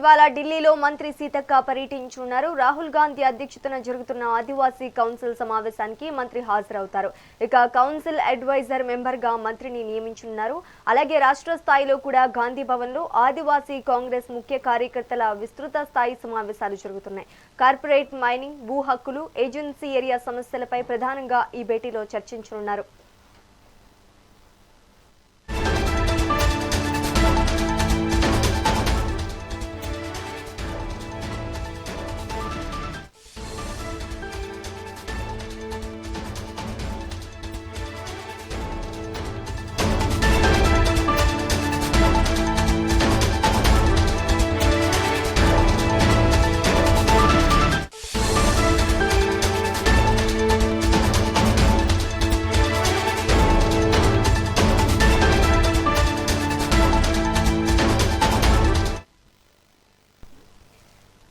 ఇవాళ ఢిల్లీలో మంత్రి సీతక్క పర్యటించనున్నారు. రాహుల్ గాంధీ అధ్యక్షతన జరుగుతున్న ఆదివాసీ కౌన్సిల్ సమావేశానికి మంత్రి హాజరవుతారు. ఇక కౌన్సిల్ అడ్వైజర్ మెంబర్ గా మంత్రిని నియమించనున్నారు. అలాగే రాష్ట్ర స్థాయిలో కూడా గాంధీ భవన్ లో ఆదివాసీ కాంగ్రెస్ ముఖ్య కార్యకర్తల విస్తృత స్థాయి సమావేశాలు జరుగుతున్నాయి. కార్పొరేట్ మైనింగ్, భూ హక్కులు, ఏజెన్సీ ఏరియా సమస్యలపై ప్రధానంగా ఈ భేటీలో చర్చించనున్నారు.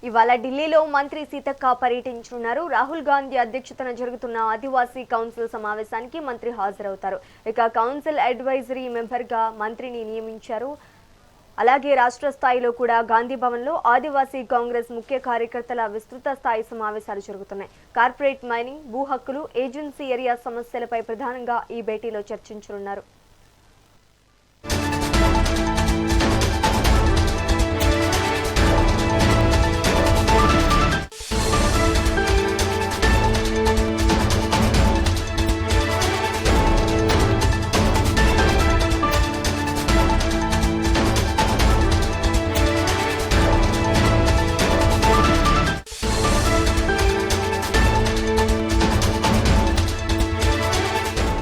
ఇవాళ ఢిల్లీలో మంత్రి సీతక్క పర్యటించనున్నారు. రాహుల్ గాంధీ అధ్యక్షతన జరుగుతున్న ఆదివాసీ కౌన్సిల్ సమావేశానికి మంత్రి హాజరవుతారు. ఇక కౌన్సిల్ అడ్వైజరీ మెంబర్ గా మంత్రిని నియమించారు. అలాగే రాష్ట్ర స్థాయిలో కూడా గాంధీ భవన్ లో ఆదివాసీ కాంగ్రెస్ ముఖ్య కార్యకర్తల విస్తృత స్థాయి సమావేశాలు జరుగుతున్నాయి. కార్పొరేట్ మైనింగ్, భూ హక్కులు, ఏజెన్సీ ఏరియా సమస్యలపై ప్రధానంగా ఈ భేటీలో చర్చించనున్నారు.